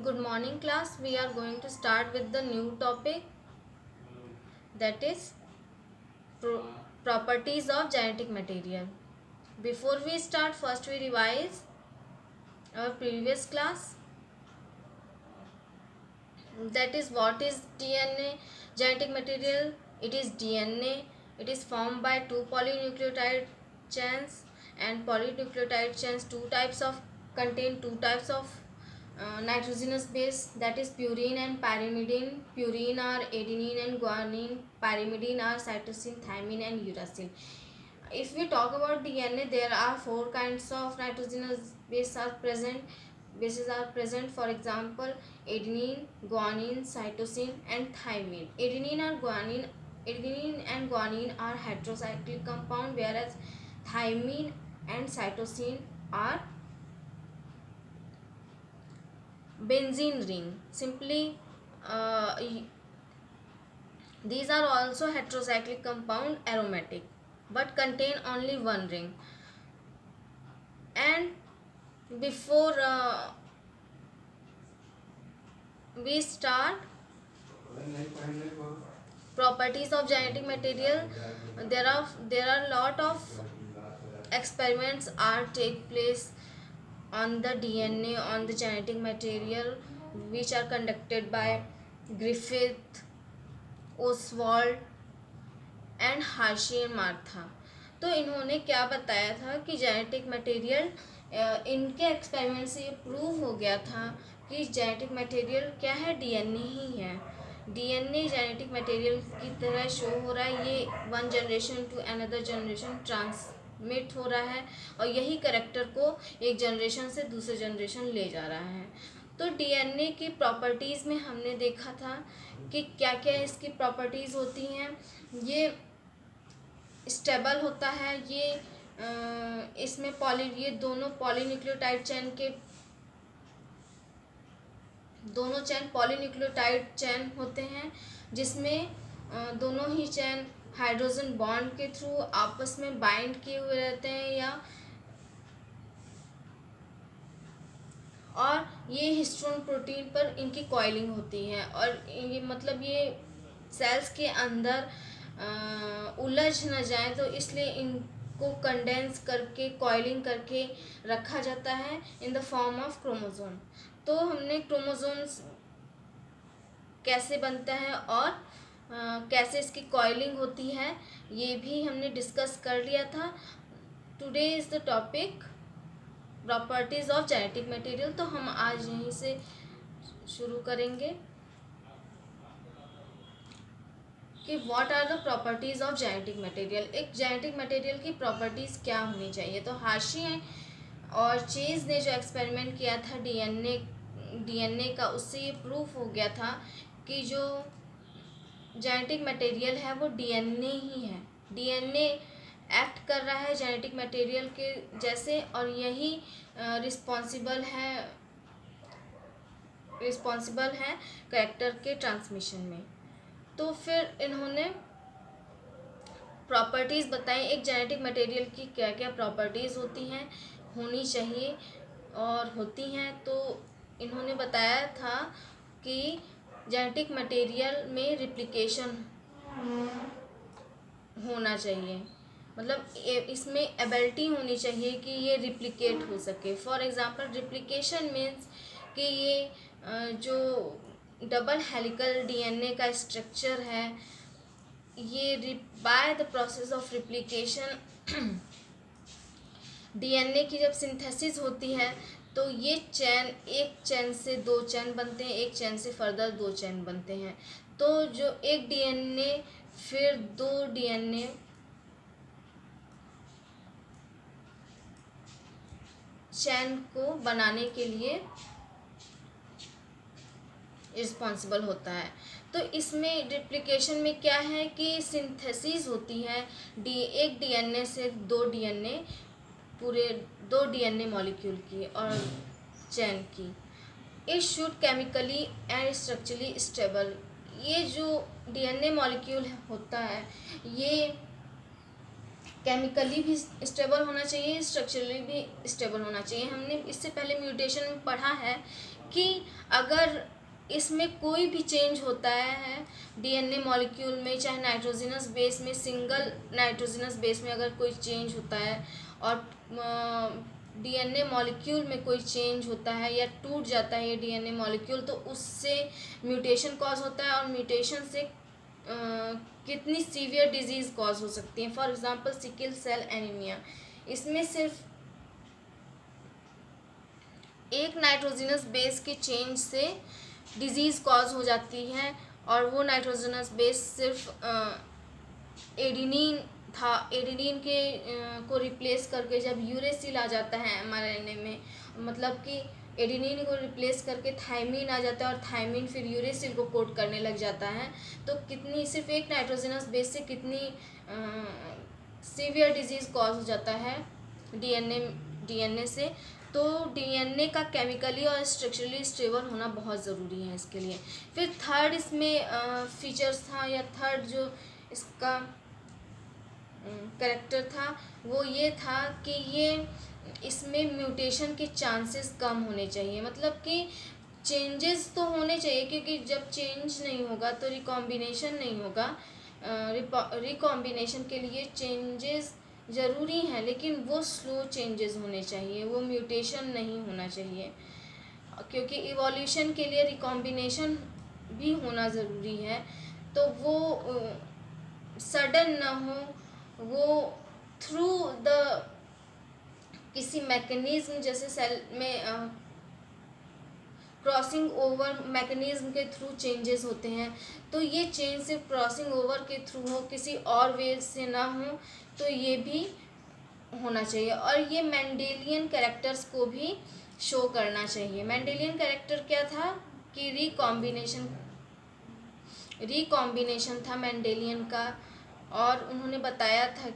Good morning class. We are going to start with the new topic, that is properties of genetic material. Before we start, first we revise our previous class, that is what is DNA. Genetic material, it is DNA. It is formed by two polynucleotide chains, and polynucleotide chains contain two types of nitrogenous base, that is purine and pyrimidine. Purine are adenine and guanine, pyrimidine are cytosine, thymine and uracil. If we talk about DNA, there are four kinds of nitrogenous bases are present. For example, adenine, guanine, cytosine and thymine. Adenine and guanine are heterocyclic compound, whereas thymine and cytosine are benzene ring. Simply, uh, these are also heterocyclic compound, aromatic, but contain only one ring. And before we start properties of genetic material, there are lot of experiments are take place on the DNA, on the genetic material, which are conducted by Griffith, Oswald and Hershey and Martha. तो इन्होंने क्या बताया था कि genetic material, इनके experiment से ये prove हो गया था कि जेनेटिक मटेरियल क्या है, डीएनए ही है. डीएनए जेनेटिक मटेरियल की तरह शो हो रहा है. ये one generation to another generation transmit हो रहा है और यही करेक्टर को एक जनरेशन से दूसरे जनरेशन ले जा रहा है. तो डीएनए की प्रॉपर्टीज़ में हमने देखा था कि क्या क्या इसकी प्रॉपर्टीज़ होती हैं. ये स्टेबल होता है. इसमें ये दोनों पॉलीन्यूक्लियोटाइड चेन के दोनों चेन पॉलीन्यूक्लियोटाइड चेन होते हैं, जिसमें दोनों ही चेन हाइड्रोजन बॉन्ड के थ्रू आपस में बाइंड किए हुए रहते हैं, और ये हिस्टोन प्रोटीन पर इनकी कॉइलिंग होती है. और ये मतलब ये सेल्स के अंदर उलझ न जाए, तो इसलिए इनको कंडेंस करके कॉइलिंग करके रखा जाता है in the form of chromosome. तो हमने क्रोमोसोम्स कैसे बनता है और कैसे इसकी कॉइलिंग होती है, ये भी हमने डिस्कस कर लिया था. Today is the topic properties of genetic material. तो हम आज यहीं से शुरू करेंगे कि what are the properties of genetic material. एक जेनेटिक मटेरियल की प्रॉपर्टीज़ क्या होनी चाहिए. तो हार्शी और चेज ने जो एक्सपेरिमेंट किया था डीएनए का, उससे ये प्रूफ हो गया था कि जो जेनेटिक मटेरियल है वो डीएनए ही है. डीएनए एक्ट कर रहा है जेनेटिक मटेरियल के जैसे, और यही रिस्पॉन्सिबल है कैरेक्टर के ट्रांसमिशन में. तो फिर इन्होंने प्रॉपर्टीज़ बताई एक जेनेटिक मटेरियल की क्या क्या प्रॉपर्टीज़ होनी चाहिए और होती हैं. तो इन्होंने बताया था कि जेनेटिक मटेरियल में रिप्लिकेशन होना चाहिए, मतलब इसमें एबिलिटी होनी चाहिए कि ये रिप्लिकेट हो सके. फॉर एग्जांपल, रिप्लिकेशन मीन्स कि ये जो डबल हेलिकल डीएनए का स्ट्रक्चर है, ये by the process of replication DNA की जब सिंथेसिस होती है, तो ये एक चेन से दो चेन बनते हैं, एक चेन से फर्दर दो चेन बनते हैं. तो जो एक डीएनए फिर दो डीएनए चेन को बनाने के लिए रिस्पॉन्सिबल होता है. तो इसमें रिप्लिकेशन में क्या है कि सिंथेसिस होती है एक डीएनए से दो डीएनए मॉलिक्यूल की और चेन की. It should chemically and structurally stable. ये जो डीएनए मॉलिक्यूल होता है, ये केमिकली भी स्टेबल होना चाहिए, स्ट्रक्चरली भी स्टेबल होना चाहिए। हमने इससे पहले म्यूटेशन में पढ़ा है कि अगर इसमें कोई भी चेंज होता है डीएनए मॉलिक्यूल में, चाहे नाइट्रोजनस बेस में, सिंगल नाइट्रोजनस बेस में अगर कोई चेंज होता है और डीएनए मॉलिक्यूल में कोई चेंज होता है या टूट जाता है ये डीएनए मॉलिक्यूल, तो उससे म्यूटेशन कॉज होता है और म्यूटेशन से कितनी सीवियर डिजीज़ कॉज हो सकती है। For example sickle cell anaemia, इसमें सिर्फ एक नाइट्रोजनस बेस के चेंज से डिजीज़ कॉज हो जाती है और वो नाइट्रोजनस बेस सिर्फ एडिनिन था। एडिनिन के को रिप्लेस करके जब यूरेसिल आ जाता है एमआरएनए में, मतलब कि एडिनिन को रिप्लेस करके थायमिन आ जाता है और थायमिन फिर यूरेसिल को कोड करने लग जाता है, तो कितनी सिर्फ एक नाइट्रोजनस बेस से कितनी सीवियर डिजीज़ कॉज हो जाता है डीएनए से। तो डीएनए का केमिकली और स्ट्रक्चरली स्टेबल होना बहुत ज़रूरी है इसके लिए। फिर थर्ड इसमें फीचर्स था या थर्ड जो इसका करेक्टर था वो ये था कि ये इसमें म्यूटेशन के चांसेस कम होने चाहिए। मतलब कि चेंजेस तो होने चाहिए, क्योंकि जब चेंज नहीं होगा तो रिकॉम्बिनेशन नहीं होगा। रिकॉम्बिनेशन के लिए चेंजेस ज़रूरी हैं, लेकिन वो स्लो चेंजेस होने चाहिए, वो म्यूटेशन नहीं होना चाहिए, क्योंकि इवोल्यूशन के लिए रिकॉम्बिनेशन भी होना ज़रूरी है। तो वो सडन ना हो, वो थ्रू द किसी मैकेनिज्म, जैसे सेल में क्रॉसिंग ओवर मैकेनिज्म के थ्रू चेंजेस होते हैं, तो ये चेंज सिर्फ क्रॉसिंग ओवर के थ्रू हो, किसी और वे से ना हो, तो ये भी होना चाहिए। और ये मेंडेलियन कैरेक्टर्स को भी शो करना चाहिए। मेंडेलियन कैरेक्टर क्या था कि रिकॉम्बिनेशन था मेंडेलियन का, और उन्होंने बताया था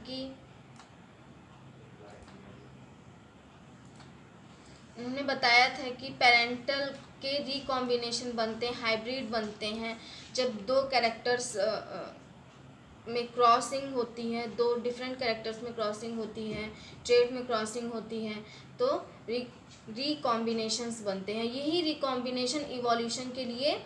कि पेरेंटल के रिकॉम्बिनेशन बनते हैं, हाइब्रिड बनते हैं, जब दो कैरेक्टर्स में क्रॉसिंग होती है, दो डिफरेंट कैरेक्टर्स में क्रॉसिंग होती है, ट्रेट में क्रॉसिंग होती है, तो रिकॉम्बिनेशंस बनते हैं। यही रिकॉम्बिनेशन इवोल्यूशन के लिए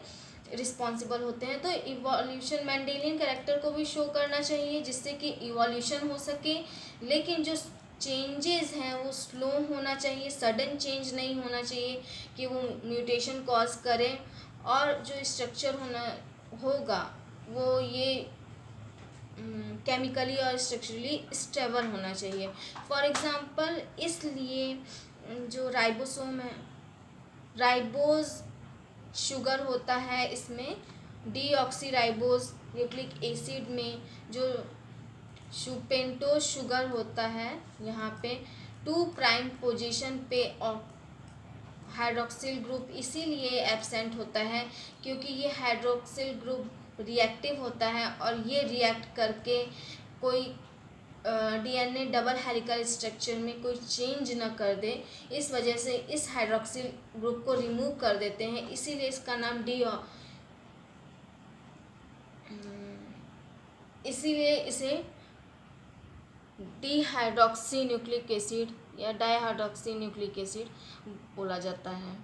रिस्पॉन्सिबल होते हैं। तो इवोल्यूशन मेंडेलियन कैरेक्टर को भी शो करना चाहिए जिससे कि इवोल्यूशन हो सके, लेकिन जो चेंजेस हैं वो स्लो होना चाहिए, सडन चेंज नहीं होना चाहिए कि वो म्यूटेशन कॉज करें। और जो स्ट्रक्चर होगा वो ये केमिकली और स्ट्रक्चरली स्टेबल होना चाहिए। फॉर एग्जांपल इसलिए जो राइबोसोम है, राइबोज शुगर होता है, इसमें डीऑक्सीराइबोज न्यूक्लिक एसिड में जो पेंटोज शुगर होता है, यहाँ पे 2 प्राइम पोजीशन पे हाइड्रोक्सिल ग्रुप इसीलिए एब्सेंट होता है क्योंकि ये हाइड्रोक्सिल ग्रुप रिएक्टिव होता है और ये रिएक्ट करके कोई डीएनए डबल हेलिकल स्ट्रक्चर में कोई चेंज न कर दे, इस वजह से इस हाइड्रोक्सिल ग्रुप को रिमूव कर देते हैं। इसीलिए इसका नाम इसीलिए इसे डीहाइड्रोक्सी न्यूक्लिक एसिड या डाइहाइड्रोक्सी न्यूक्लिक एसिड बोला जाता है।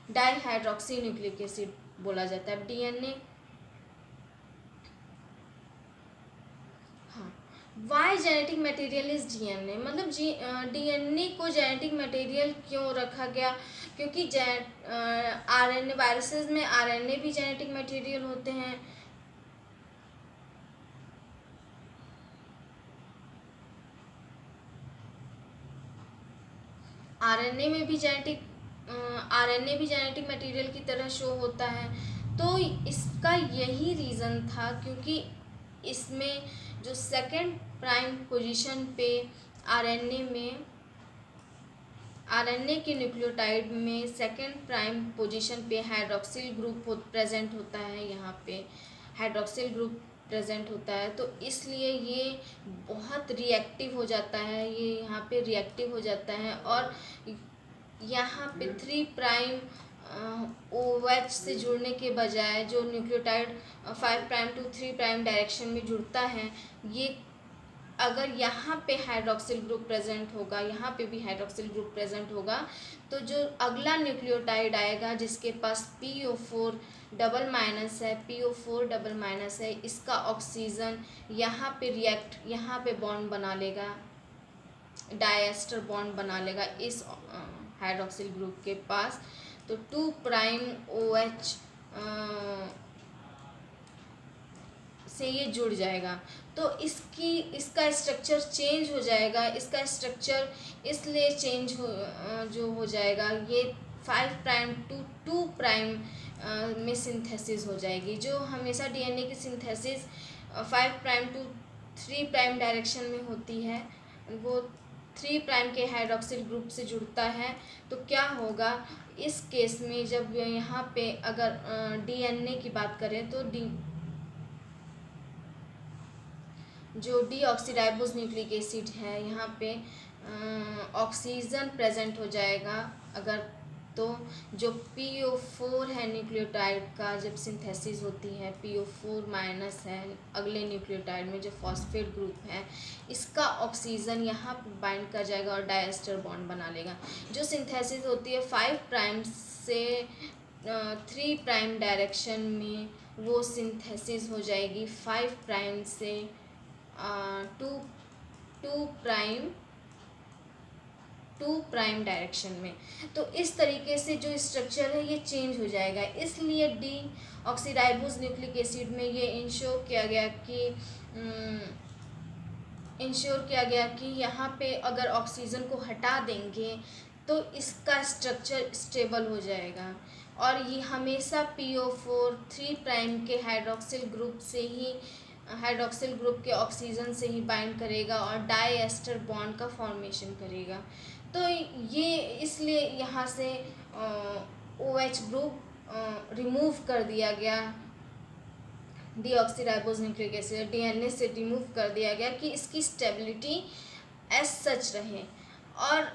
डाइहाइड्रोक्सी न्यूक्लिक एसिड बोला जाता है। डीएनए, हाँ, why genetic material is DNA, मतलब डीएनए को जेनेटिक मटेरियल क्यों रखा गया? क्योंकि आरएनए, वायरसेस में आरएनए भी जेनेटिक मटेरियल होते हैं। आरएनए भी जेनेटिक मटेरियल की तरह शो होता है। तो इसका यही रीज़न था क्योंकि इसमें जो सेकंड प्राइम पोजीशन पे आरएनए के न्यूक्लियोटाइड में सेकंड प्राइम पोजीशन पे हाइड्रोक्सिल ग्रुप प्रेजेंट होता है। यहाँ पे हाइड्रोक्सिल ग्रुप प्रेजेंट होता है, तो इसलिए ये बहुत रिएक्टिव हो जाता है, ये यहाँ पे रिएक्टिव हो जाता है और यहाँ पे 3 प्राइम ओ एच से जुड़ने के बजाय जो nucleotide 5 prime to 3 prime direction में जुड़ता है, ये अगर यहाँ पे हाइड्रोक्सिल ग्रुप प्रेजेंट होगा, यहाँ पे भी हाइड्रोक्सिल ग्रुप प्रेजेंट होगा, तो जो अगला न्यूक्लियोटाइड आएगा जिसके पास PO4 डबल माइनस है, PO4 डबल माइनस है, इसका ऑक्सीजन यहाँ पे रिएक्ट, यहाँ पे बॉन्ड बना लेगा, डायएस्टर बॉन्ड बना लेगा इस हाइड्रोक्सिल ग्रुप के पास। तो 2 प्राइम OH से ये जुड़ जाएगा, तो इसका स्ट्रक्चर चेंज हो जाएगा। इसका स्ट्रक्चर इसलिए चेंज जो हो जाएगा, ये 5 प्राइम टू 2 प्राइम में सिंथेसिस हो जाएगी। जो हमेशा DNA की synthesis 5 prime to 3 prime direction में होती है, वो 3 प्राइम के हाइड्रोक्सिल ग्रुप से जुड़ता है। तो क्या होगा इस केस में, जब यहाँ पे अगर DNA की बात करें तो जो डीऑक्सीराइबोज न्यूक्लिक एसिड है, यहाँ पे ऑक्सीजन प्रेजेंट हो जाएगा अगर, तो जो PO4 है न्यूक्लियोटाइड का, जब सिंथेसिस होती है PO4 माइनस है अगले न्यूक्लियोटाइड में जो फॉस्फेट ग्रुप है, इसका ऑक्सीजन यहाँ बाइंड कर जाएगा और डायएस्टर बॉन्ड बना लेगा। जो सिंथेसिस होती है 5 प्राइम से 3 प्राइम डायरेक्शन में, वो सिंथेसिस हो जाएगी 5 प्राइम से 2 प्राइम डायरेक्शन में। तो इस तरीके से जो स्ट्रक्चर है ये चेंज हो जाएगा। इसलिए डीऑक्सीराइबोज न्यूक्लिक एसिड में ये इंश्योर किया गया कि यहाँ पे अगर ऑक्सीजन को हटा देंगे तो इसका स्ट्रक्चर स्टेबल हो जाएगा, और ये हमेशा PO4 3 प्राइम के हाइड्रोक्सिल ग्रुप के ऑक्सीजन से ही बाइंड करेगा और डायएस्टर बॉन्ड का फॉर्मेशन करेगा। तो ये इसलिए यहाँ से OH ग्रुप रिमूव कर दिया गया, डीऑक्सीराइबोज न्यूक्लिक एसिड DNA से रिमूव कर दिया गया कि इसकी स्टेबिलिटी एज सच रहे। और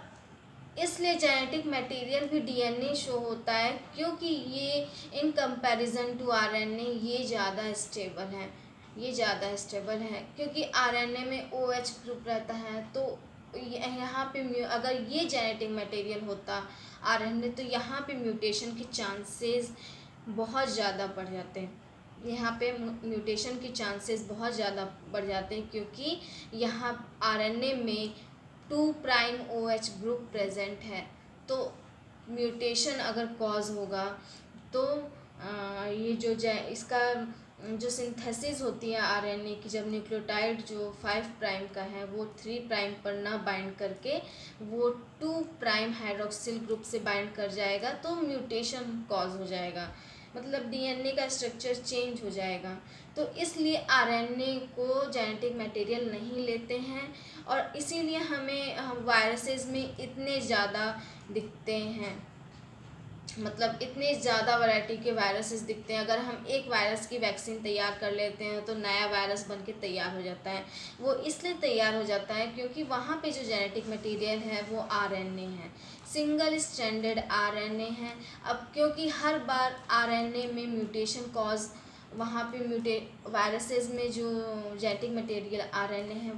इसलिए जेनेटिक मटेरियल भी DNA शो होता है, क्योंकि ये इन कंपैरिजन टू RNA ये ज़्यादा स्टेबल है, क्योंकि RNA में OH ग्रुप रहता है। तो यहाँ पे अगर ये जेनेटिक मटेरियल होता RNA, तो यहाँ पे म्यूटेशन के चांसेस बहुत ज़्यादा बढ़ जाते हैं। यहाँ पे म्यूटेशन के चांसेस बहुत ज़्यादा बढ़ जाते हैं, क्योंकि यहाँ RNA में 2 प्राइम OH ग्रुप प्रेजेंट है। तो म्यूटेशन अगर कॉज होगा तो ये जो इसका जो सिंथेसिस होती है RNA की, जब न्यूक्लियोटाइड जो 5 प्राइम का है वो 3 प्राइम पर ना बाइंड करके वो 2 प्राइम हाइड्रोक्सिल ग्रुप से बाइंड कर जाएगा, तो म्यूटेशन कॉज हो जाएगा, मतलब DNA का स्ट्रक्चर चेंज हो जाएगा। तो इसलिए RNA को जेनेटिक मटेरियल नहीं लेते हैं, और इसीलिए हम वायरसेस में इतने ज़्यादा दिखते हैं, मतलब इतने ज़्यादा वैरायटी के वायरसेस दिखते हैं। अगर हम एक वायरस की वैक्सीन तैयार कर लेते हैं तो नया वायरस बन के तैयार हो जाता है। वो इसलिए तैयार हो जाता है क्योंकि वहाँ पे जो जेनेटिक मटेरियल है वो RNA है, सिंगल स्ट्रैंडेड RNA है। अब क्योंकि हर बार RNA में म्यूटेशन कॉज, वहाँ पे वायरसेस में जो जेनेटिक मटेरियल RNA है,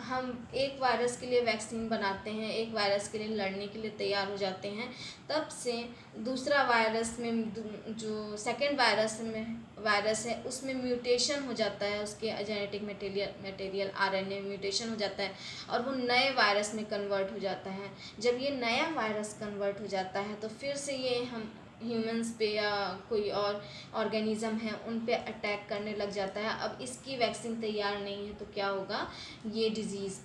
हम एक वायरस के लिए वैक्सीन बनाते हैं, एक वायरस के लिए लड़ने के लिए तैयार हो जाते हैं, तब से दूसरा वायरस में जो सेकेंड वायरस है उसमें म्यूटेशन हो जाता है, उसके जेनेटिक मटेरियल RNA में म्यूटेशन हो जाता है और वो नए वायरस में कन्वर्ट हो जाता है। जब ये नया वायरस कन्वर्ट हो जाता है तो फिर से ये हम ह्यूमंस पे या कोई और ऑर्गेनिज्म है उन पे अटैक करने लग जाता है। अब इसकी वैक्सीन तैयार नहीं है तो क्या होगा, ये डिजीज़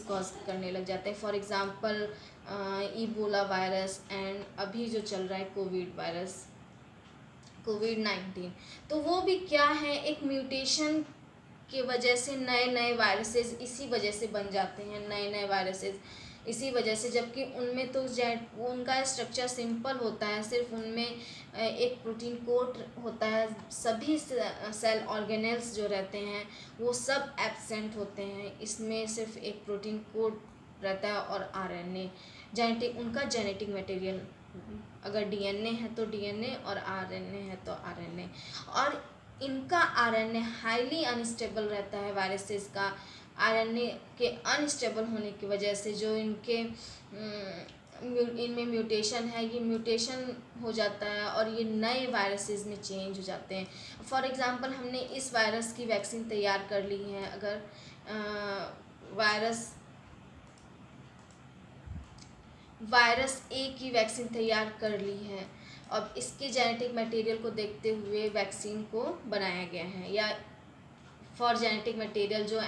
कॉज करने लग जाता है। For example Ebola virus and अभी जो चल रहा है कोविड-19, तो वो भी क्या है, एक म्यूटेशन की वजह से नए वायरसेस इसी वजह से बन जाते हैं, नए वायरसेस इसी वजह से, जबकि उनमें तो उनका स्ट्रक्चर सिंपल होता है, सिर्फ उनमें एक प्रोटीन कोट होता है, सभी सेल ऑर्गेनेल्स जो रहते हैं वो सब एब्सेंट होते हैं, इसमें सिर्फ एक प्रोटीन कोट रहता है, और आरएनए जेनेटिक, उनका जेनेटिक मटेरियल, अगर डीएनए है तो डीएनए और आरएनए है तो आरएनए, और इनका आरएनए हाईली अनस्टेबल रहता है। वायरसेस का आरएनए के अनस्टेबल होने की वजह से जो इनके इनमें म्यूटेशन है, ये म्यूटेशन हो जाता है और ये नए वायरसेस में चेंज हो जाते हैं। फॉर एग्जांपल हमने इस वायरस की वैक्सीन तैयार कर ली है, अगर वायरस ए की वैक्सीन तैयार कर ली है, अब इसके जेनेटिक मटेरियल को देखते हुए वैक्सीन को बनाया गया है, या फॉर जेनेटिक मटेरियल जो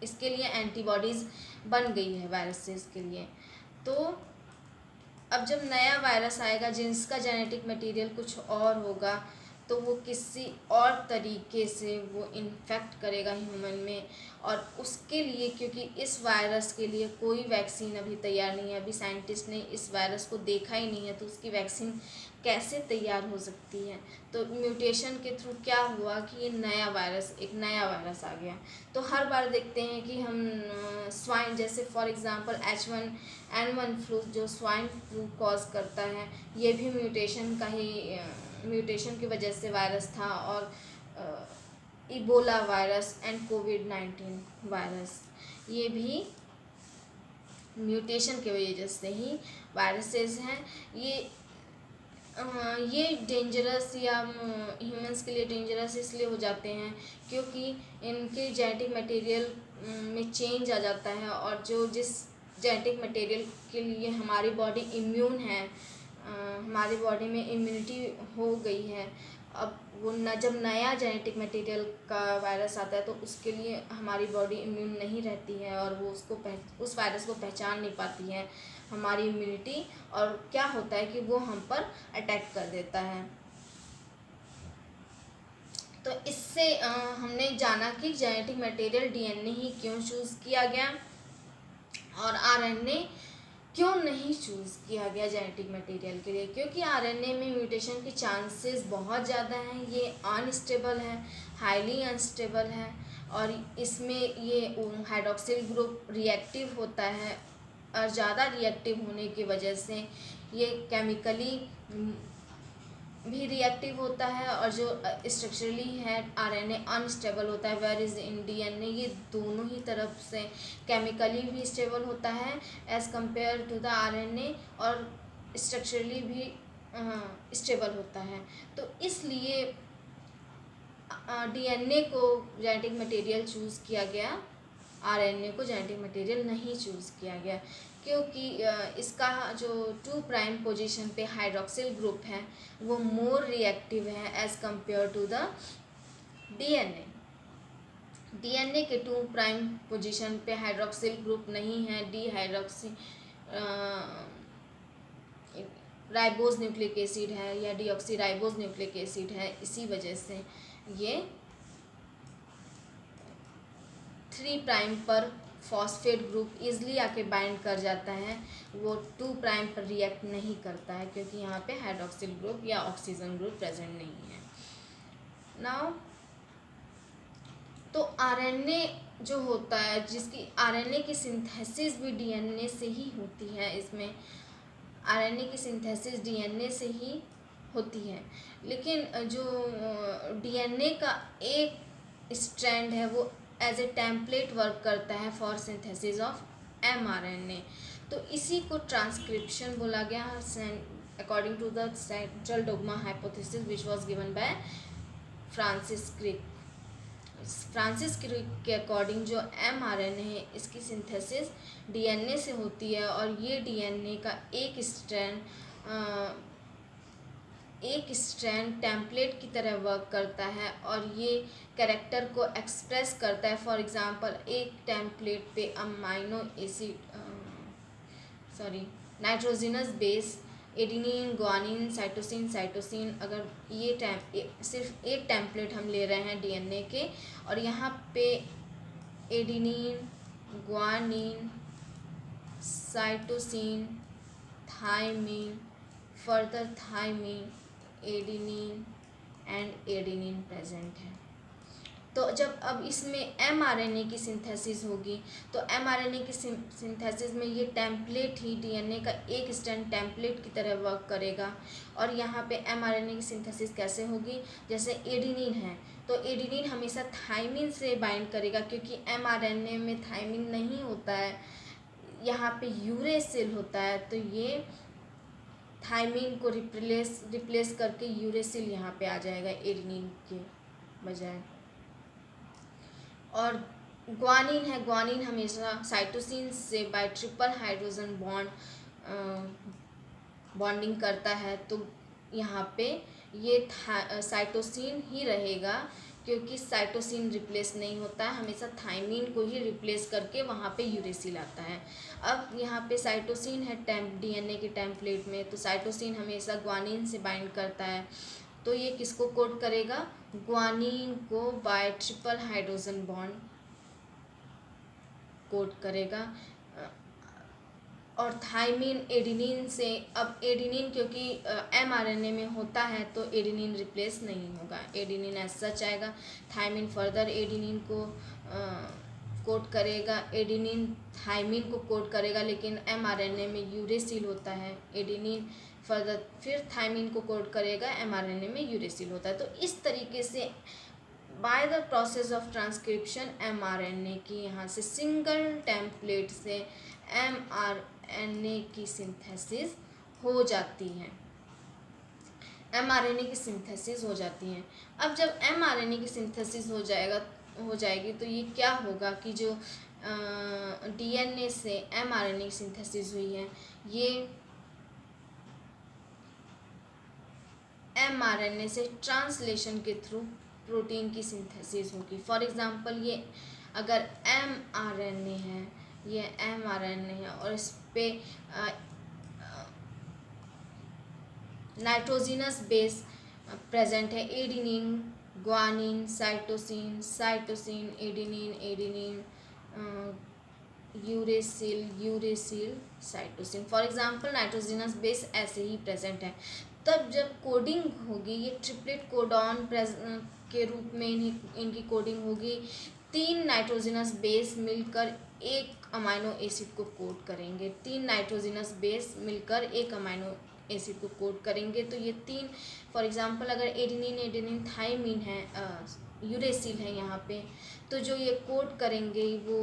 इसके लिए एंटीबॉडीज़ बन गई है वायरसेस के लिए। तो अब जब नया वायरस आएगा जिसका जेनेटिक मटेरियल कुछ और होगा, तो वो किसी और तरीके से वो इन्फेक्ट करेगा ह्यूमन में, और उसके लिए, क्योंकि इस वायरस के लिए कोई वैक्सीन अभी तैयार नहीं है, अभी साइंटिस्ट ने इस वायरस को देखा ही नहीं है, तो उसकी वैक्सीन कैसे तैयार हो सकती है। तो म्यूटेशन के थ्रू क्या हुआ कि ये एक नया वायरस आ गया। तो हर बार देखते हैं कि हम स्वाइन, जैसे फॉर एग्जांपल H1N1 फ्लू जो स्वाइन फ्लू कॉज करता है, ये भी म्यूटेशन की वजह से वायरस था, और Ebola virus and covid virus, ये भी म्यूटेशन की वजह से ही वायरसेस हैं। ये डेंजरस या ह्यूमंस के लिए डेंजरस इसलिए हो जाते हैं क्योंकि इनके जेनेटिक मटेरियल में चेंज आ जाता है, और जिस जेनेटिक मटेरियल के लिए हमारी बॉडी इम्यून है, हमारी बॉडी में इम्यूनिटी हो गई है, अब वो जब नया जेनेटिक मटेरियल का वायरस आता है तो उसके लिए हमारी बॉडी इम्यून नहीं रहती है, और वो उस वायरस को पहचान नहीं पाती है हमारी इम्यूनिटी, और क्या होता है कि वो हम पर अटैक कर देता है। तो इससे हमने जाना कि जेनेटिक मटेरियल डीएनए ही क्यों चूज़ किया गया और आरएनए क्यों नहीं चूज़ किया गया जेनेटिक मटेरियल के लिए, क्योंकि आरएनए में म्यूटेशन के चांसेस बहुत ज़्यादा हैं, ये अनस्टेबल है, हाईली अनस्टेबल है, और इसमें ये हाइड्रॉक्सिल ग्रुप रिएक्टिव होता है, और ज़्यादा रिएक्टिव होने की वजह से ये केमिकली भी रिएक्टिव होता है, और जो स्ट्रक्चरली है आरएनए अनस्टेबल होता है, वेयर इज़ इन डीएनए ये दोनों ही तरफ से केमिकली भी स्टेबल होता है as compare to the RNA, और स्ट्रक्चरली भी स्टेबल होता है। तो इसलिए डीएनए को जेनेटिक मटेरियल चूज़ किया गया, आरएनए को जेनेटिक मटेरियल नहीं चूज़ किया गया, क्योंकि इसका जो 2 प्राइम पोजीशन पे हाइड्रॉक्सिल ग्रुप है वो मोर रिएक्टिव है as compare to the DNA. DNA के 2 प्राइम पोजीशन पे हाइड्रॉक्सिल ग्रुप नहीं है, de hydroxy ribose nucleic acid है या डीऑक्सी राइबोज न्यूक्लिक एसिड है, इसी वजह से ये 3 प्राइम पर फॉस्फेट ग्रुप इजली आके बाइंड कर जाता है, वो 2 प्राइम पर रिएक्ट नहीं करता है क्योंकि यहाँ पे हाइड्रॉक्सिल ग्रुप या ऑक्सीजन ग्रुप प्रेजेंट नहीं है। नाउ तो आरएनए जो होता है, जिसकी आरएनए की सिंथेसिस भी डीएनए से ही होती है, इसमें आरएनए की सिंथेसिस डीएनए से ही होती है, लेकिन जो डीएनए का एक स्ट्रैंड है वो एज ए टेम्पलेट वर्क करता है फॉर सिंथेसिस ऑफ mRNA। तो इसी को ट्रांसक्रिप्शन बोला गया, according to the central dogma hypothesis which was given by Francis Crick. Francis Crick के अकॉर्डिंग जो mRNA है इसकी सिंथेसिस डीएनए से होती है, और ये डीएनए का एक स्ट्रैंड टेम्पलेट की तरह वर्क करता है, और ये कैरेक्टर को एक्सप्रेस करता है। फॉर एग्जांपल एक टेम्पलेट पे amino acid nitrogenous base adenine guanine cytosine, अगर ये सिर्फ एक टेम्पलेट हम ले रहे हैं डीएनए के, और यहाँ पे adenine guanine cytosine thymine further thymine adenine and adenine present है। तो जब अब इसमें mRNA की सिंथेसिस होगी तो mRNA की सिंथेसिस में ये टेम्पलेट ही डीएनए का एक स्ट्रैंड टेम्पलेट की तरह वर्क करेगा। और यहाँ पे mRNA की सिंथेसिस कैसे होगी, जैसे एडिनिन है तो एडिनिन हमेशा थाइमिन से बाइंड करेगा, क्योंकि mRNA में थाइमिन नहीं होता है, यहाँ पे यूरेसिल होता है, तो ये थाइमिन को रिप्लेस करके यूरेसिल यहाँ पे आ जाएगा एडिनिन के बजाय। और ग्वानिन है, ग्वानिन हमेशा साइटोसिन से बाय ट्रिपल हाइड्रोजन बॉन्डिंग करता है, तो यहाँ पे ये साइटोसिन ही रहेगा, क्योंकि साइटोसिन रिप्लेस नहीं होता है, हमेशा थाइमिन को ही रिप्लेस करके वहाँ पे यूरेसिल आता है। अब यहाँ पे साइटोसिन है डीएनए के टेम्पलेट में, तो साइटोसिन हमेशा ग्वानिन से बाइंड करता है, तो ये किसको कोड करेगा, ग्वानिन को bye triple hydrogen bond code करेगा। और थाइमिन एडिनिन से, अब एडिनिन क्योंकि mRNA में होता है तो एडिनिन रिप्लेस नहीं होगा, एडिनिन एज सच आएगा। थाइमिन फर्दर एडिनिन को कोड करेगा, एडिनिन थाइमिन को कोड करेगा, लेकिन mRNA में यूरेसिल होता है, एडिनिन फर्दर फिर थाइमिन को कोड करेगा, mRNA में यूरेसिल होता है। तो इस तरीके से by the process of transcription mRNA की यहाँ से सिंगल टेम्पलेट से mRNA की सिंथेसिस हो जाती है, mRNA की सिंथेसिस हो जाती है। अब जब mRNA की सिंथेसिस हो जाएगी तो ये क्या होगा कि जो DNA से mRNA की सिंथेसिस हुई है, ये mRNA से ट्रांसलेशन के थ्रू प्रोटीन की सिंथेसिस होगी। फॉर एग्जांपल ये अगर mRNA है, ये mRNA है और इस पे नाइट्रोजिनस बेस प्रेजेंट है, adenine, guanine, cytosine, adenine, uracil, cytosine. For example nitrogenous base ऐसे ही प्रेजेंट है। तब जब कोडिंग होगी, ये ट्रिपलेट कोडॉन के रूप में इनकी कोडिंग होगी। 3 नाइट्रोजिनस बेस मिलकर एक अमाइनो एसिड को कोड करेंगे, 3 नाइट्रोजिनस बेस मिलकर एक अमाइनो एसिड को कोड करेंगे। तो ये 3, फॉर एग्जांपल अगर एडिनिन थाइमिन है, यूरेसिल है यहाँ पे, तो जो ये कोड करेंगे वो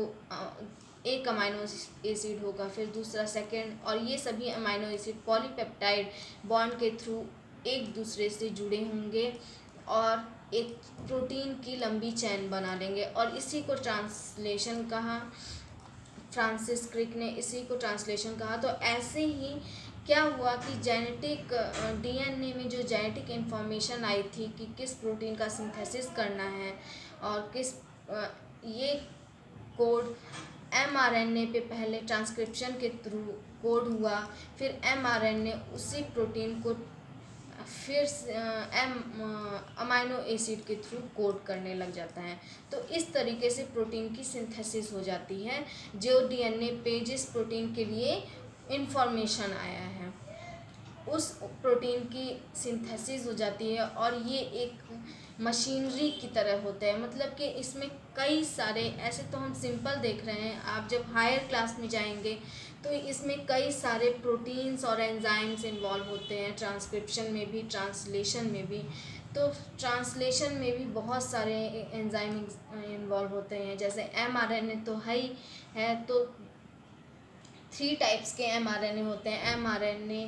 एक अमाइनो एसिड होगा, फिर दूसरा सेकंड, और ये सभी अमाइनो एसिड पॉलीपेप्टाइड बॉन्ड के थ्रू एक दूसरे से जुड़े होंगे और एक प्रोटीन की लंबी चेन बना लेंगे। और इसी को ट्रांसलेशन कहा, फ्रांसिस क्रिक ने इसी को ट्रांसलेशन कहा। तो ऐसे ही क्या हुआ कि जेनेटिक डीएनए में जो जेनेटिक इन्फॉर्मेशन आई थी कि किस प्रोटीन का सिंथेसिस करना है और किस ये कोड mRNA पे पहले ट्रांसक्रिप्शन के थ्रू कोड हुआ, फिर mRNA उसी प्रोटीन को फिर अमाइनो एसिड के थ्रू कोड करने लग जाता है। तो इस तरीके से प्रोटीन की सिंथेसिस हो जाती है, जो डीएनए पे जिस प्रोटीन के लिए इंफॉर्मेशन आया है उस प्रोटीन की सिंथेसिस हो जाती है। और ये एक मशीनरी की तरह होता है, मतलब कि इसमें कई सारे, ऐसे तो हम सिंपल देख रहे हैं, आप जब हायर क्लास में जाएंगे तो इसमें कई सारे प्रोटीन्स और एंजाइम्स इन्वॉल्व होते हैं, ट्रांसक्रिप्शन में भी, ट्रांसलेशन में भी। तो ट्रांसलेशन में भी बहुत सारे एंजाइम इन्वॉल्व होते हैं, जैसे mRNA तो है तो 3 टाइप्स के mRNA होते हैं, mRNA,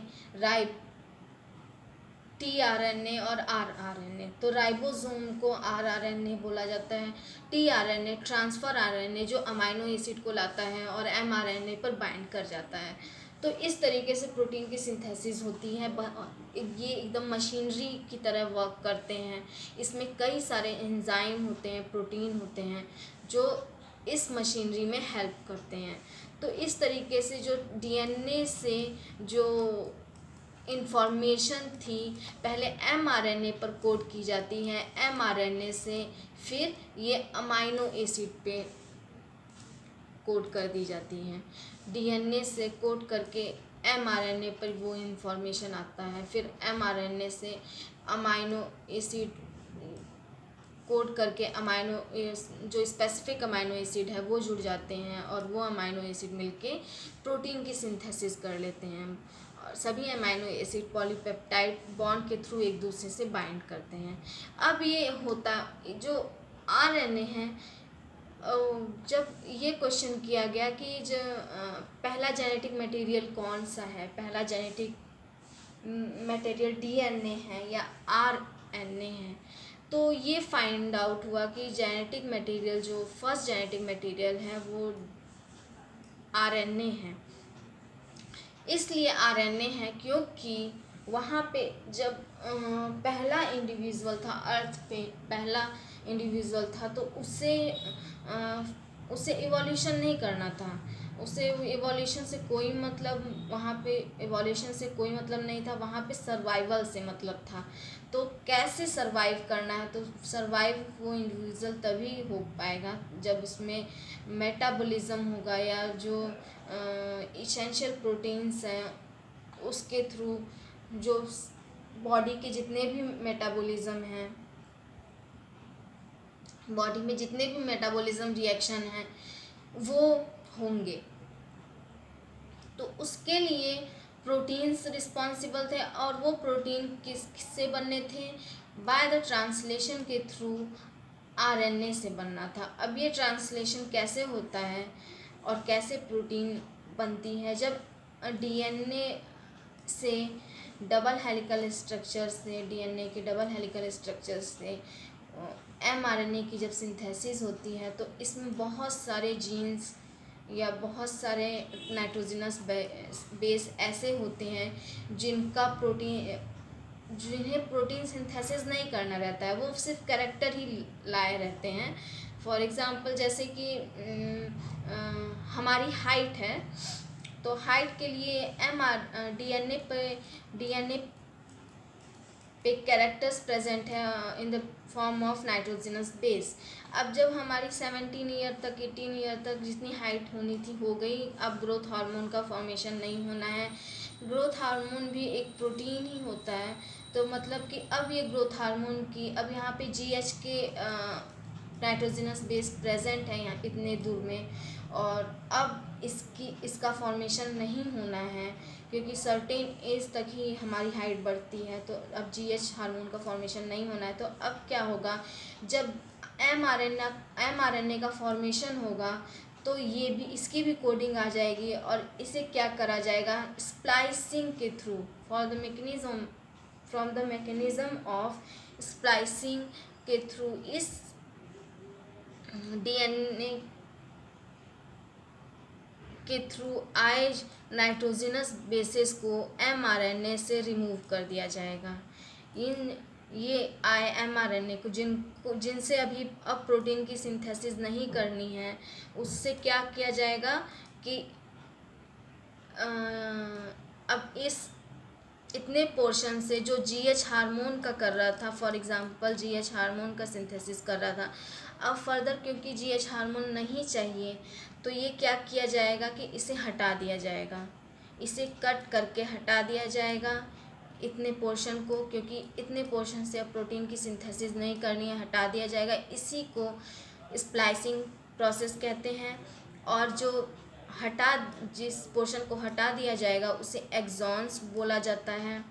tRNA और rRNA। तो राइबोसोम को rRNA बोला जाता है, tRNA ट्रांसफ़र RNA जो अमाइनो एसिड को लाता है और mRNA पर बाइंड कर जाता है। तो इस तरीके से प्रोटीन की सिंथेसिस होती है, ये एकदम मशीनरी की तरह वर्क करते हैं। इसमें कई सारे एंजाइम होते हैं, प्रोटीन होते हैं जो इस मशीनरी में हेल्प करते हैं। तो इस तरीके से जो डीएनए से जो इंफॉर्मेशन थी पहले mRNA पर कोड की जाती है, mRNA से फिर ये अमाइनो एसिड पे कोड कर दी जाती हैं। डीएनए से कोड करके mRNA पर वो इंफॉर्मेशन आता है, फिर mRNA से अमाइनो एसिड कोड करके जो स्पेसिफिक अमाइनो एसिड है वो जुड़ जाते हैं और वो अमाइनो एसिड मिलके प्रोटीन की सिंथेसिस कर लेते हैं और सभी अमाइनो एसिड पॉलीपेप्टाइड बॉन्ड के थ्रू एक दूसरे से बाइंड करते हैं। अब ये होता जो आरएनए है, जब ये क्वेश्चन किया गया कि जो पहला जेनेटिक मटेरियल कौन सा है, पहला जेनेटिक मटेरियल डीएनए है या आरएनए है, तो ये फाइंड आउट हुआ कि जेनेटिक मटेरियल जो फर्स्ट जेनेटिक मटेरियल है वो आरएनए है। इसलिए आरएनए है क्योंकि वहाँ पे जब पहला इंडिविजुअल था, अर्थ पे पहला इंडिविजुअल था, तो उसे इवोल्यूशन नहीं करना था, उसे इवोल्यूशन से कोई मतलब वहाँ पे इवोल्यूशन से कोई मतलब नहीं था, वहाँ पे सर्वाइवल से मतलब था। तो कैसे सर्वाइव करना है, तो सर्वाइव वो इंडिविजुअल तभी हो पाएगा जब उसमें मेटाबॉलिज्म होगा या जो इसेंशियल प्रोटीन्स हैं उसके थ्रू जो बॉडी के जितने भी मेटाबॉलिज्म हैं, बॉडी में जितने भी मेटाबॉलिज्म रिएक्शन हैं वो होंगे। तो उसके लिए प्रोटीन्स रिस्पॉन्सिबल थे और वो प्रोटीन किससे बनने थे, बाय द ट्रांसलेशन के थ्रू आरएनए से बनना था। अब ये ट्रांसलेशन कैसे होता है और कैसे प्रोटीन बनती है, जब डीएनए से डबल हेलिकल स्ट्रक्चर से डीएनए के डबल हेलिकल स्ट्रक्चर से एमआरएनए की जब सिंथेसिस होती है तो इसमें बहुत सारे जीन्स या बहुत सारे नाइट्रोजनस बेस ऐसे होते हैं जिन्हें प्रोटीन सिंथेसिस नहीं करना रहता है, वो सिर्फ कैरेक्टर ही लाए रहते हैं। फॉर एग्ज़ाम्पल जैसे कि हमारी हाइट है, तो हाइट के लिए डीएनए पे कैरेक्टर्स प्रेजेंट है in the form of nitrogenous base. अब जब हमारी 17 ईयर तक 18 ईयर तक जितनी हाइट होनी थी हो गई, अब ग्रोथ हार्मोन का फॉर्मेशन नहीं होना है। ग्रोथ हार्मोन भी एक प्रोटीन ही होता है, तो मतलब कि अब ये ग्रोथ हार्मोन की अब यहाँ पे जीएच के नाइट्रोजनस बेस प्रेजेंट है यहाँ इतने दूर में, और अब इसका फॉर्मेशन नहीं होना है क्योंकि सर्टेन एज तक ही हमारी हाइट बढ़ती है। तो अब जीएच हार्मोन का फॉर्मेशन नहीं होना है, तो अब क्या होगा, जब एमआरएनए का फॉर्मेशन होगा तो ये भी इसकी भी कोडिंग आ जाएगी और इसे क्या करा जाएगा, स्प्लाइसिंग के through from the mechanism of splicing के थ्रू इस डीएनए के थ्रू आए नाइट्रोजनस बेसेस को एमआरएनए से रिमूव कर दिया जाएगा। ये आए एमआरएनए को जिनसे अभी अब प्रोटीन की सिंथेसिस नहीं करनी है, उससे क्या किया जाएगा कि अब इस इतने पोर्शन से जो जीएच हार्मोन का कर रहा था, फॉर एग्जांपल जीएच हार्मोन का सिंथेसिस कर रहा था, अब फर्दर क्योंकि जीएच हार्मोन नहीं चाहिए तो ये क्या किया जाएगा कि इसे हटा दिया जाएगा, इसे कट करके हटा दिया जाएगा इतने पोर्शन को, क्योंकि इतने पोर्शन से अब प्रोटीन की सिंथेसिस नहीं करनी है, हटा दिया जाएगा। इसी को स्प्लाइसिंग प्रोसेस कहते हैं। और जो जिस पोर्शन को हटा दिया जाएगा उसे एक्सॉन्स बोला जाता है।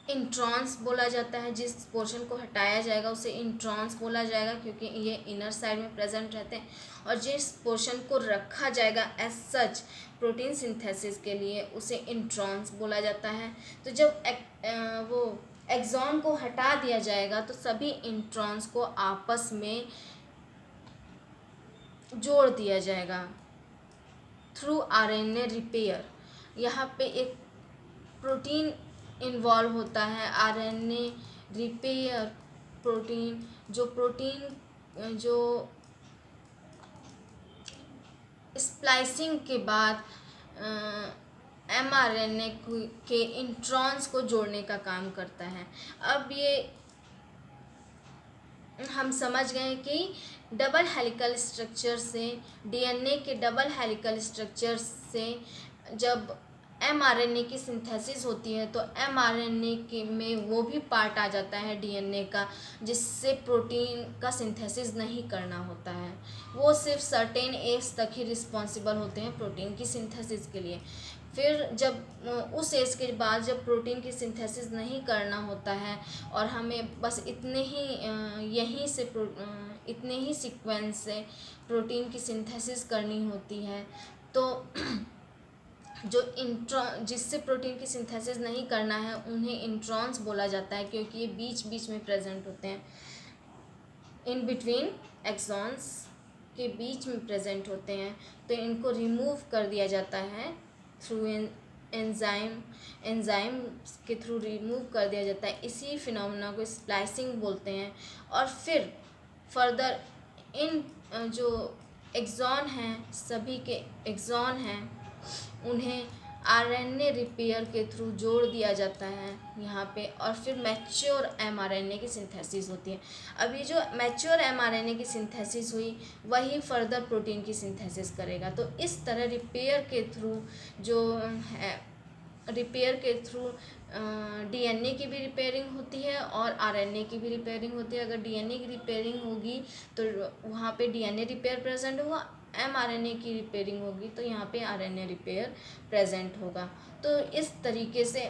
इंट्रॉन्स बोला जाता है, जिस पोर्शन को हटाया जाएगा उसे इंट्रॉन्स बोला जाएगा क्योंकि ये इनर साइड में प्रेजेंट रहते हैं। और जिस पोर्शन को रखा जाएगा एज सच प्रोटीन सिंथेसिस के लिए उसे इंट्रॉन्स बोला जाता है। तो जब वो एक्सॉन को हटा दिया जाएगा तो सभी इंट्रॉन्स को आपस में जोड़ दिया जाएगा थ्रू आरएनए रिपेयर। यहाँ पे एक प्रोटीन इन्वॉल्व होता है, आरएनए रिपेयर प्रोटीन, जो स्प्लाइसिंग के बाद एमआरएनए के इंट्रॉन्स को जोड़ने का काम करता है। अब ये हम समझ गए कि डबल हेलिकल स्ट्रक्चर से डीएनए के डबल हेलिकल स्ट्रक्चर से जब mRNA की सिंथेसिस होती है तो mRNA के में वो भी पार्ट आ जाता है DNA का, जिससे प्रोटीन का सिंथेसिस नहीं करना होता है। वो सिर्फ सर्टेन एज तक ही रिस्पॉन्सिबल होते हैं प्रोटीन की सिंथेसिस के लिए। फिर जब उस एज के बाद जब प्रोटीन की सिंथेसिस नहीं करना होता है और हमें बस इतने ही इतने ही सीक्वेंस से प्रोटीन की सिंथेसिस करनी होती है, तो जो जिससे प्रोटीन की सिंथेसिस नहीं करना है उन्हें इंट्रॉन्स बोला जाता है, क्योंकि ये बीच बीच में प्रेजेंट होते हैं, इन बिटवीन एक्सॉन्स के बीच में प्रेजेंट होते हैं। तो इनको रिमूव कर दिया जाता है थ्रू एंजाइम के थ्रू रिमूव कर दिया जाता है। इसी फिनोमेना को स्प्लाइसिंग बोलते हैं। और फिर फर्दर इन जो एक्सॉन हैं, सभी के एक्सॉन हैं, उन्हें आरएनए रिपेयर के थ्रू जोड़ दिया जाता है यहाँ पे, और फिर मैच्योर एमआरएनए की सिंथेसिस होती है। अभी जो मैच्योर एमआरएनए की सिंथेसिस हुई वही फर्दर प्रोटीन की सिंथेसिस करेगा। तो इस तरह रिपेयर के थ्रू जो है, रिपेयर के थ्रू डीएनए की भी रिपेयरिंग होती है और आरएनए की भी रिपेयरिंग होती है। अगर डीएनए की रिपेयरिंग होगी तो वहाँ पे डीएनए रिपेयर प्रेजेंट होगा, एमआरएनए की रिपेयरिंग होगी तो यहाँ पे आरएनए रिपेयर प्रेजेंट होगा। तो इस तरीके से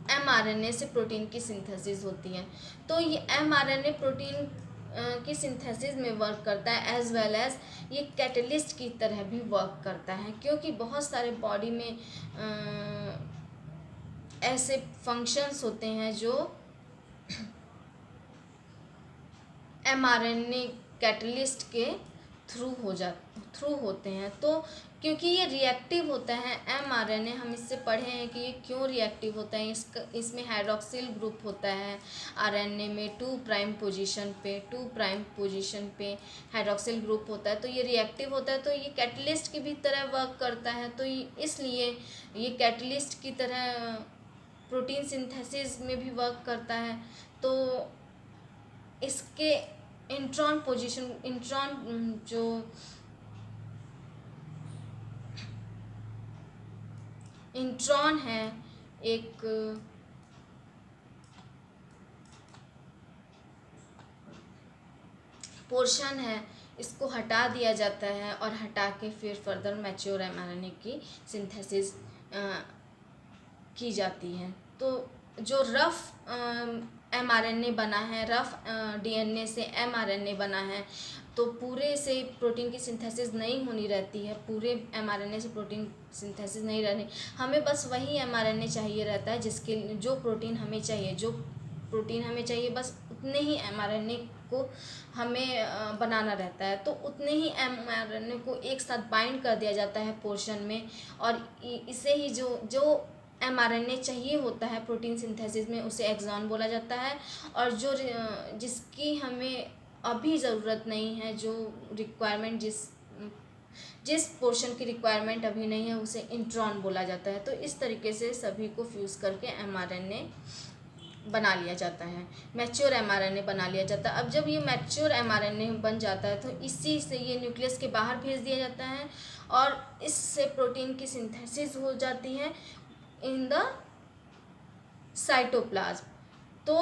एमआरएनए से प्रोटीन की सिंथेसिस होती है। तो ये एमआरएनए प्रोटीन की सिंथेसिस में वर्क करता है, एज वेल एज ये कैटलिस्ट की तरह भी वर्क करता है, क्योंकि बहुत सारे बॉडी में ऐसे फंक्शंस होते हैं जो एमआरएनए कैटलिस्ट के थ्रू होते हैं। तो क्योंकि ये रिएक्टिव होता है एमआरएनए, हम इससे पढ़े हैं कि ये क्यों रिएक्टिव होता है। इसमें हाइड्रॉक्सिल ग्रुप होता है आरएनए में 2 प्राइम पोजीशन पे हाइड्रॉक्सिल ग्रुप होता है। तो ये रिएक्टिव होता है, तो ये कैटलिस्ट की भी तरह वर्क करता है। तो इसलिए ये कैटलिस्ट की तरह प्रोटीन सिंथेसिस में भी वर्क करता है। तो इसके इंट्रॉन जो इंट्रॉन है, एक पोर्शन है, इसको हटा दिया जाता है और हटा के फिर फर्दर मैच्योर एमआरएनए की सिंथेसिस की जाती है। तो जो रफ एमआरएनए बना है, रफ डीएनए से एमआरएनए बना है, तो पूरे से प्रोटीन की सिंथेसिस नहीं होनी रहती है, पूरे एमआरएनए से प्रोटीन सिंथेसिस नहीं रहनी। हमें बस वही एमआरएनए चाहिए रहता है जिसके जो प्रोटीन हमें चाहिए, बस उतने ही एमआरएनए को हमें बनाना रहता है। तो उतने ही एमआरएनए को एक साथ बाइंड कर दिया जाता है पोर्शन में, और इसे ही जो एमआरएनए चाहिए होता है प्रोटीन सिंथेसिस में, उसे एक्सॉन बोला जाता है। और जो जिसकी हमें अभी ज़रूरत नहीं है, जो रिक्वायरमेंट जिस पोर्शन की रिक्वायरमेंट अभी नहीं है, उसे इंट्रॉन बोला जाता है। तो इस तरीके से सभी को फ्यूज़ करके एमआरएनए बना लिया जाता है, मैच्योर एमआरएनए बना लिया जाता है। अब जब ये मैच्योर एमआरएनए बन जाता है तो इसी से ये न्यूक्लियस के बाहर भेज दिया जाता है और इससे प्रोटीन की सिंथेसिस हो जाती है इन द साइटोप्लाज्म। तो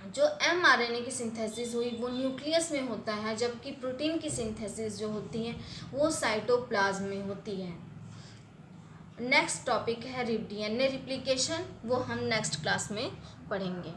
जो एमआरएनए की सिंथेसिस हुई वो न्यूक्लियस में होता है, जबकि प्रोटीन की सिंथेसिस जो होती है वो साइटोप्लाज्म में होती है। नेक्स्ट टॉपिक है डीएनए रिप्लिकेशन, वो हम नेक्स्ट क्लास में पढ़ेंगे।